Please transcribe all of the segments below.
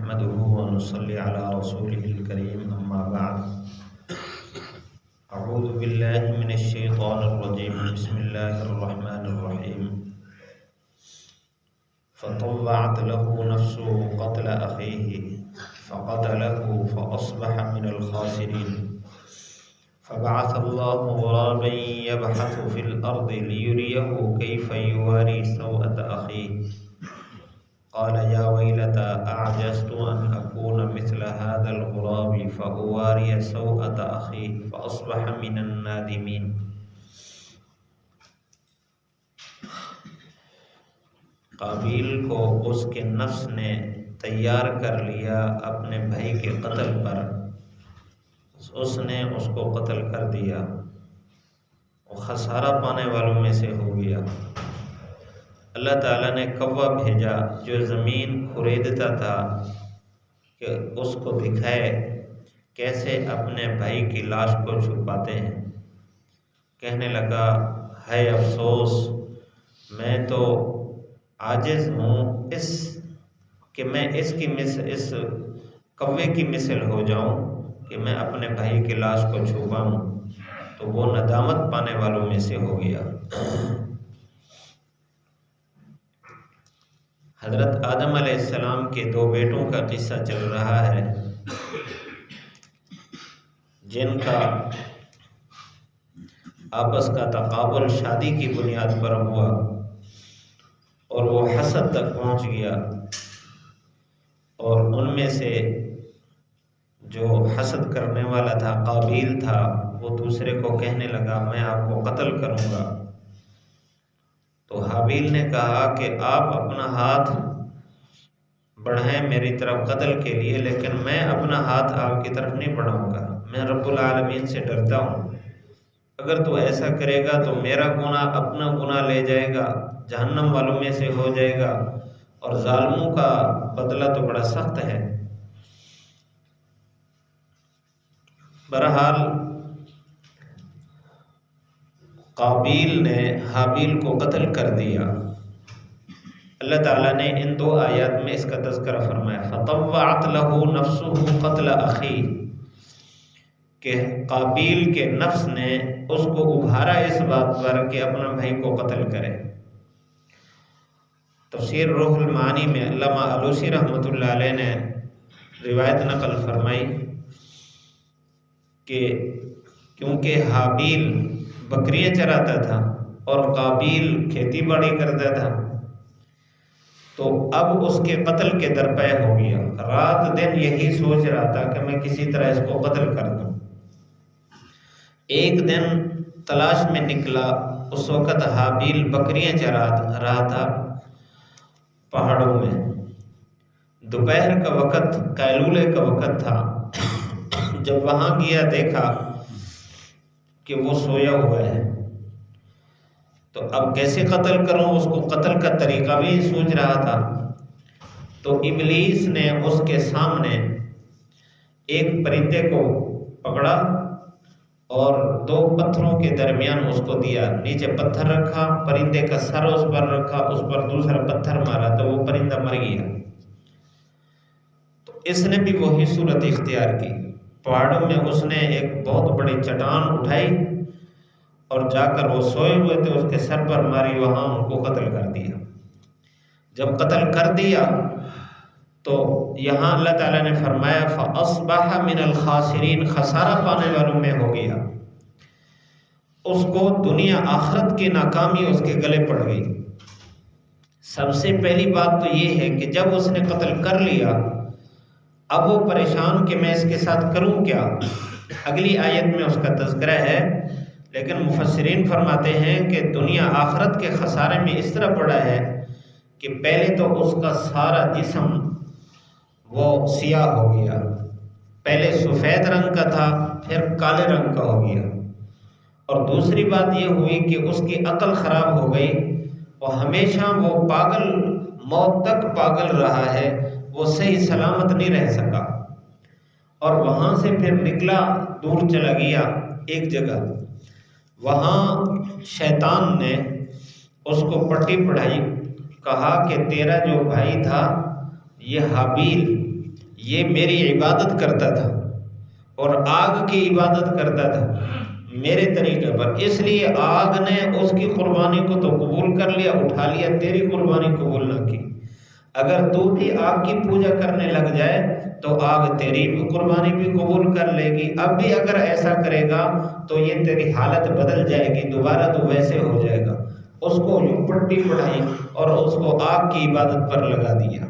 نحمده ونصلي على رسوله الكريم أما بعد أعوذ بالله من الشيطان الرجيم بسم الله الرحمن الرحيم فطوعت له نفسه قتل أخيه فقتله فأصبح من الخاسرين فبعث الله غرابا يبحث في الأرض ليريه كيف يواري سوءة أخيه قال يا ويلتى أعجزت أن أكون مثل هذا الغراب فأواري سوءة أخي فأصبح من النادمين۔ قابیل کو اس کے نفس نے تیار کر لیا اپنے بھائی کے قتل پر، اس نے اس کو قتل کر دیا، وہ خسارہ پانے والوں میں سے ہو گیا۔ اللہ تعالیٰ نے کوا بھیجا جو زمین کھریدتا تھا کہ اس کو دکھائے کیسے اپنے بھائی کی لاش کو چھپاتے ہیں۔ کہنے لگا ہے افسوس، میں تو عاجز ہوں کہ میں اس کوے کی مثل ہو جاؤں کہ میں اپنے بھائی کی لاش کو چھپاؤں، تو وہ ندامت پانے والوں میں سے ہو گیا۔ حضرت آدم علیہ السلام کے دو بیٹوں کا قصہ چل رہا ہے جن کا آپس کا تقابل شادی کی بنیاد پر ہوا اور وہ حسد تک پہنچ گیا، اور ان میں سے جو حسد کرنے والا تھا قابیل تھا، وہ دوسرے کو کہنے لگا میں آپ کو قتل کروں گا۔ تو حابیل نے کہا کہ آپ اپنا ہاتھ بڑھائیں میری طرف قتل کے لیے، لیکن میں اپنا ہاتھ آپ کی طرف نہیں بڑھاؤں گا، میں رب العالمین سے ڈرتا ہوں، اگر تو ایسا کرے گا تو میرا گناہ اپنا گناہ لے جائے گا، جہنم والوں میں سے ہو جائے گا، اور ظالموں کا بدلہ تو بڑا سخت ہے۔ بہرحال قابیل نے حابیل کو قتل کر دیا۔ اللہ تعالیٰ نے ان دو آیات میں اس کا تذکرہ فرمایا، فطوعت له نفسه قتل اخی، کہ قابیل کے نفس نے اس کو ابھارا اس بات پر کہ اپنا بھائی کو قتل کرے۔ تفسیر روح المعانی میں علامہ علوسی رحمۃ اللہ علیہ نے روایت نقل فرمائی کہ کیونکہ حابیل بکریاں چراتا تھا اور قابیل کھیتی باڑی کرتا تھا، تو اب اس کے قتل کے درپے ہو گیا، رات دن یہی سوچ رہا تھا کہ میں کسی طرح اس کو قتل کر دوں۔ ایک دن تلاش میں نکلا، اس وقت حابیل بکریاں چرا رہا تھا پہاڑوں میں، دوپہر کا وقت قیلولے کا وقت تھا۔ جب وہاں گیا دیکھا کہ وہ سویا ہوا ہے، تو اب کیسے قتل کروں، اس کو قتل کا طریقہ بھی سوچ رہا تھا۔ تو ابلیس نے اس کے سامنے ایک پرندے کو پکڑا اور دو پتھروں کے درمیان اس کو دیا، نیچے پتھر رکھا، پرندے کا سر اس پر رکھا، اس پر دوسرا پتھر مارا تو وہ پرندہ مر گیا۔ تو اس نے بھی وہی صورت اختیار کی، پہاڑوں میں اس نے ایک بہت بڑی چٹان اٹھائی اور جا کر وہ سوئے ہوئے تھے اس کے سر پر ماری، وہاں ان کو قتل کر دیا۔ جب قتل کر دیا تو یہاں اللہ تعالیٰ نے فرمایا فَأَصْبَحَ مِنَ الْخَاسِرِينَ، خسارہ پانے والوں میں ہو گیا، اس کو دنیا آخرت کی ناکامی اس کے گلے پڑ گئی۔ سب سے پہلی بات تو یہ ہے کہ جب اس نے قتل کر لیا، اب وہ پریشان کہ میں اس کے ساتھ کروں کیا۔ اگلی آیت میں اس کا تذکرہ ہے، لیکن مفسرین فرماتے ہیں کہ دنیا آخرت کے خسارے میں اس طرح پڑا ہے کہ پہلے تو اس کا سارا جسم وہ سیاہ ہو گیا، پہلے سفید رنگ کا تھا پھر کالے رنگ کا ہو گیا، اور دوسری بات یہ ہوئی کہ اس کی عقل خراب ہو گئی، وہ ہمیشہ وہ پاگل، موت تک پاگل رہا ہے، وہ صحیح سلامت نہیں رہ سکا، اور وہاں سے پھر نکلا، دور چلا گیا ایک جگہ، وہاں شیطان نے اس کو پٹی پڑھائی، کہا کہ تیرا جو بھائی تھا یہ حابیل، یہ میری عبادت کرتا تھا اور آگ کی عبادت کرتا تھا میرے طریقے پر، اس لیے آگ نے اس کی قربانی کو تو قبول کر لیا، اٹھا لیا، تیری قربانی قبول نہ کی۔ اگر تو بھی آگ کی پوجا کرنے لگ جائے تو آگ تیری قربانی بھی قبول کر لے گی۔ اب بھی اگر ایسا کرے گا تو یہ تیری حالت بدل جائے گی، دوبارہ تو ویسے ہو جائے گا۔ اس کو یوں پٹی پڑھائی اور اس کو آگ کی عبادت پر لگا دیا۔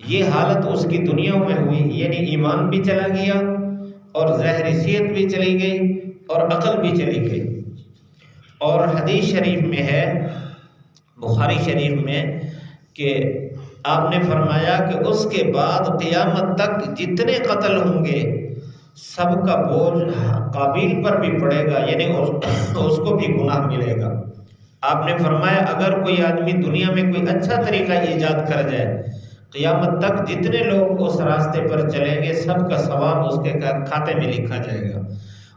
یہ حالت اس کی دنیا میں ہوئی، یعنی ایمان بھی چلا گیا اور ظاہری صحت بھی چلی گئی اور عقل بھی چلی گئی۔ اور حدیث شریف میں ہے، بخاری شریف میں، کہ آپ نے فرمایا کہ اس کے بعد قیامت تک جتنے قتل ہوں گے سب کا بوجھ قابیل پر بھی پڑے گا، یعنی اس کو بھی گناہ ملے گا۔ آپ نے فرمایا اگر کوئی آدمی دنیا میں کوئی اچھا طریقہ ایجاد کر جائے، قیامت تک جتنے لوگ اس راستے پر چلیں گے سب کا ثواب اس کے کھاتے میں لکھا جائے گا۔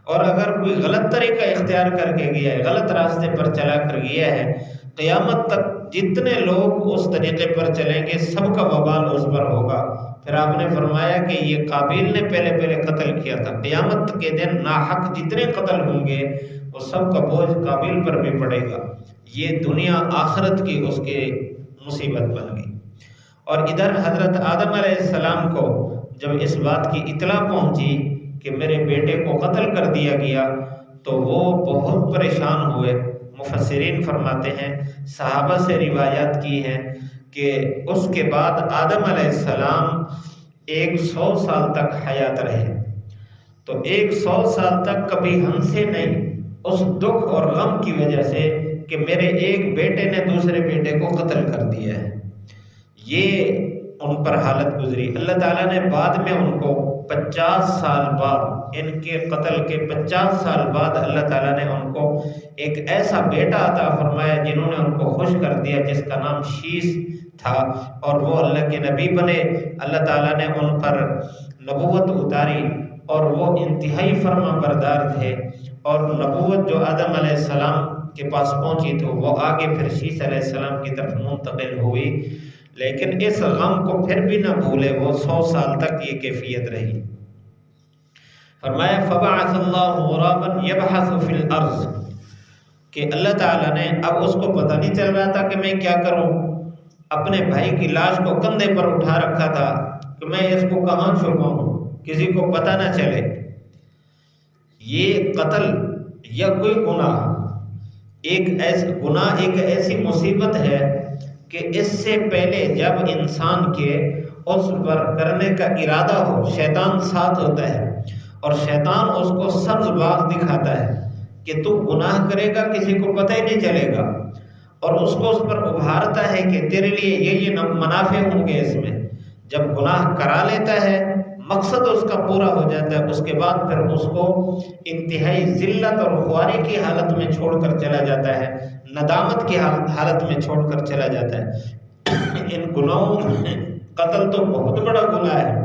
اور اگر کوئی غلط طریقہ اختیار کر کے گیا ہے، غلط راستے پر چلا کر گیا ہے، قیامت تک جتنے لوگ اس طریقے پر چلیں گے سب کا وبال اس پر ہوگا۔ پھر آپ نے فرمایا کہ یہ قابیل نے پہلے قتل کیا تھا، قیامت کے دن ناحق جتنے قتل ہوں گے وہ سب کا بوجھ قابیل پر بھی پڑے گا۔ یہ دنیا آخرت کی اس کے مصیبت بن گئی۔ اور ادھر حضرت آدم علیہ السلام کو جب اس بات کی اطلاع پہنچی کہ میرے بیٹے کو قتل کر دیا گیا تو وہ بہت پریشان ہوئے۔ مفسرین فرماتے ہیں، صحابہ سے روایات کی ہیں کہ اس کے بعد آدم علیہ السلام 100 سال تک حیات رہے، تو 100 سال تک کبھی ہنسے نہیں اس دکھ اور غم کی وجہ سے کہ میرے ایک بیٹے نے دوسرے بیٹے کو قتل کر دیا ہے۔ یہ ان پر حالت گزری۔ اللہ تعالیٰ نے بعد میں ان کو 50 سال بعد، ان کے قتل کے 50 سال بعد اللہ تعالیٰ نے ان کو ایک ایسا بیٹا عطا فرمایا جنہوں نے ان کو خوش کر دیا، جس کا نام شیش تھا، اور وہ اللہ کے نبی بنے۔ اللہ تعالیٰ نے ان پر نبوت اتاری اور وہ انتہائی فرما بردار تھے، اور نبوت جو آدم علیہ السلام کے پاس پہنچی تو وہ آگے پھر شیش علیہ السلام کی طرف منتقل ہوئی۔ لیکن اس غم کو پھر بھی نہ بھولے، وہ 100 سال تک یہ کیفیت رہی۔ فرمایا فبعث اللہ غرابا یبحث فی الارض، کہ اللہ تعالیٰ نے، اب اس کو پتہ نہیں چل رہا تھا کہ میں کیا کروں، اپنے بھائی کی لاش کو کندھے پر اٹھا رکھا تھا کہ میں اس کو کہاں چھپاؤں، کسی کو پتہ نہ چلے۔ یہ قتل یا کوئی گناہ ایک ایسی مصیبت ہے کہ اس سے پہلے جب انسان کے اس پر کرنے کا ارادہ ہو، شیطان ساتھ ہوتا ہے اور شیطان اس کو سبز باغ دکھاتا ہے کہ تو گناہ کرے گا، کسی کو پتہ ہی نہیں چلے گا، اور اس کو اس پر ابھارتا ہے کہ تیرے لیے یہ منافع ہوں گے اس میں۔ جب گناہ کرا لیتا ہے، مقصد اس کا پورا ہو جاتا ہے، اس کے بعد پھر اس کو انتہائی ذلت اور خواری کی حالت میں چھوڑ کر چلا جاتا ہے، ندامت کی حالت میں چھوڑ کر چلا جاتا ہے۔ ان گناہوں میں قتل تو بہت بڑا گناہ ہے۔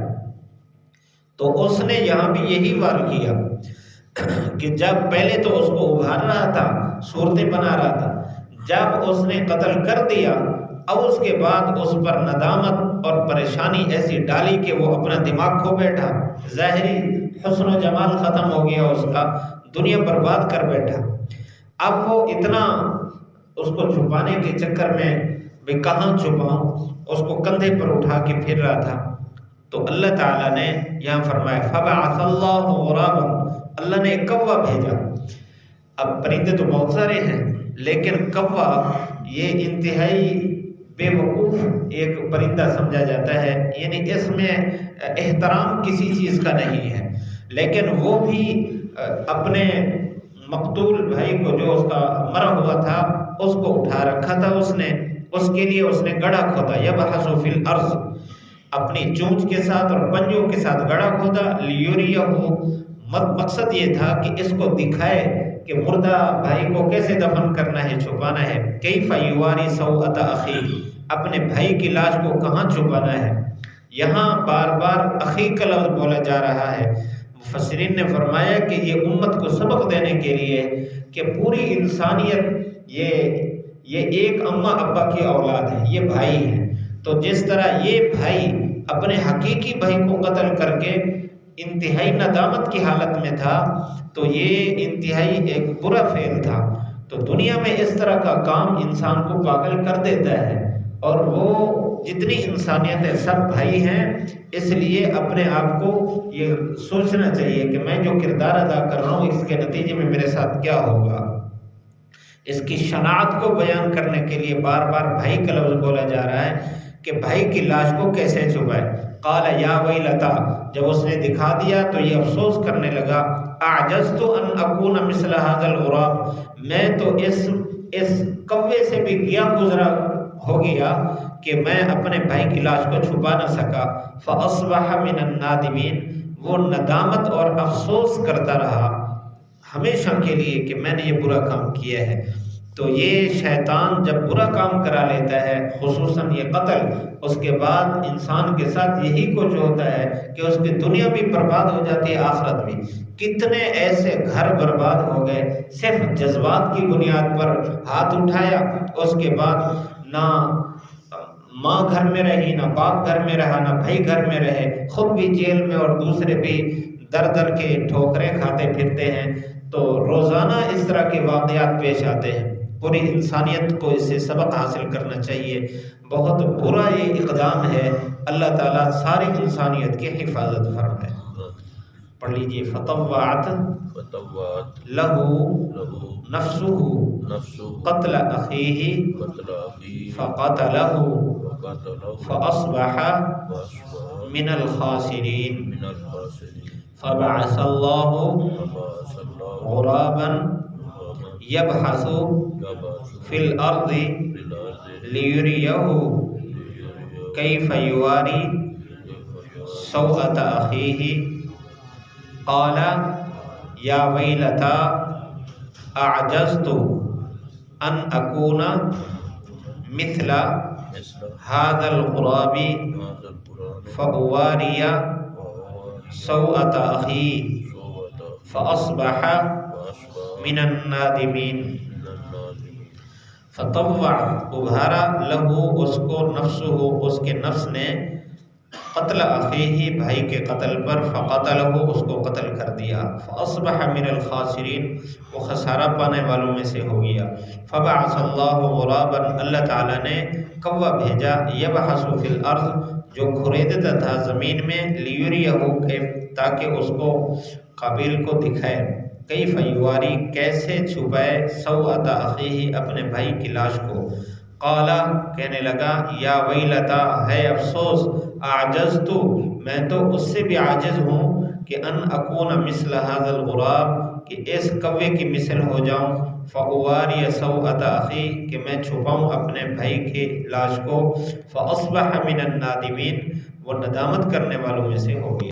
تو اس نے یہاں بھی یہی وار کیا کہ جب پہلے تو اس کو ابھار رہا تھا، صورتیں بنا رہا تھا، جب اس نے قتل کر دیا اب اس کے بعد اس پر ندامت اور پریشانی ایسی ڈالی کہ وہ اپنا دماغ کھو بیٹھا، ظاہری حسن و جمال ختم ہو گیا اس کا، دنیا برباد کر بیٹھا۔ اب وہ اتنا اس کو چھپانے کے چکر میں بھی کہاں چھپاؤں، اس کو کندھے پر اٹھا کے پھر رہا تھا۔ تو اللہ تعالیٰ نے یہاں فرمایا فبعث اللہ غرابا، اللہ نے ایک کوا بھیجا۔ اب پرندے تو بہت سارے ہیں لیکن کوا یہ انتہائی بے وقوف ایک پرندہ سمجھا جاتا ہے، یعنی اس میں احترام کسی چیز کا نہیں ہے، لیکن وہ بھی اپنے مقتول بھائی کو جو اس کا مرا ہوا تھا اس کو اٹھا رکھا تھا، اس کے لیے اس نے گڑھا کھودا، یبحث فی الارض، اپنی چونچ کے ساتھ اور پنجوں کے ساتھ گڑھا کھودا، لیوریہ، مقصد یہ تھا کہ اس کو دکھائے کہ مردہ بھائی کو کیسے دفن کرنا ہے، چھپانا ہے، کیف یواری سوءۃ اخیہ، اپنے بھائی کی لاش کو کہاں چھپانا ہے۔ یہاں بار بار اخی کا لفظ بولا جا رہا ہے۔ مفسرین نے فرمایا کہ یہ امت کو سبق دینے کے لیے کہ پوری انسانیت یہ ایک اماں ابا کی اولاد ہے، یہ بھائی ہیں، تو جس طرح یہ بھائی اپنے حقیقی بھائی کو قتل کر کے انتہائی ندامت کی حالت میں تھا، تو یہ انتہائی ایک برا فعل تھا۔ تو دنیا میں اس طرح کا کام انسان کو پاگل کر دیتا ہے، اور وہ جتنی انسانیت ہے سب بھائی ہیں، اس لیے اپنے آپ کو یہ سوچنا چاہیے کہ میں جو کردار ادا کر رہا ہوں اس کے نتیجے میں میرے ساتھ کیا ہوگا۔ اس کی شناعت کو بیان کرنے کے لیے بار بار بھائی کا لفظ بولا جا رہا ہے کہ بھائی کی لاش کو کیسے چھپائے۔ قال یا ویلتا، جب اس نے دکھا دیا تو یہ افسوس کرنے لگا، اعجزت ان اکون مثل هذا الغراب، میں تو اس کوے سے بھی گیا گزرا ہو گیا کہ میں اپنے بھائی کی لاش کو چھپا نہ سکا۔ فاصبح من النادمین، وہ ندامت اور افسوس کرتا رہا ہمیشہ کے لیے کہ میں نے یہ برا کام کیا ہے۔ تو یہ شیطان جب برا کام کرا لیتا ہے، خصوصاً یہ قتل، اس کے بعد انسان کے ساتھ یہی کچھ ہوتا ہے کہ اس کی دنیا بھی برباد ہو جاتی ہے، آخرت بھی۔ کتنے ایسے گھر برباد ہو گئے صرف جذبات کی بنیاد پر، ہاتھ اٹھایا اس کے بعد نہ ماں گھر میں رہی، نہ باپ گھر میں رہا، نہ بھائی گھر میں رہے، خود بھی جیل میں اور دوسرے بھی در در کے ٹھوکریں کھاتے پھرتے ہیں۔ تو روزانہ اس طرح کے واقعات پیش آتے ہیں۔ پوری انسانیت کو اس سے سبق حاصل کرنا چاہیے۔ بہت برا یہ اقدام ہے، اللہ تعالیٰ ساری انسانیت کی حفاظت فرمائے۔ پڑھ لیجئے، فطوعت لہو نفسہ قتل اخیہ فقتلہ فاصبح من الخاسرین فبعث اللہ غرابا یبحث فی الارض لیریہ کیف یواری سوءۃ اخیہ قال یا ویلتا اعجزت ان اکون مثل هذا الغراب فأواری سوءۃ اخی فاصبح من النادمین۔ فطوع، ابھارا، لہو، اس کو، نفسہ، اس کے نفس نے، قتل اخیہ، بھائی کے قتل پر، فقتلہ، اس کو قتل کر دیا، فاصبح من الخاسرین، وہ خسارہ پانے والوں میں سے ہو گیا۔ فبعث اللہ غرابا، اللہ تعالیٰ نے کوا بھیجا، یبحث فی الارض، جو کھریدتا تھا زمین میں، لیریہ، تاکہ اس کو قابیل کو دکھائے، کیف یواری، کیسے چھپائے، سوءۃ اخیہ، اپنے بھائی کی لاش کو۔ قالا، کہنے لگا، یا ویلتا، ہے افسوس، اعجزت، میں تو اس سے بھی عاجز ہوں کہ ان اکون مثل هذا الغراب، کہ اس کوے کی مثل ہو جاؤں، فاواری سوءۃ اخی، کہ میں چھپاؤں اپنے بھائی کی لاش کو، فاصبح من النادمین، وہ ندامت کرنے والوں میں سے ہو گیا۔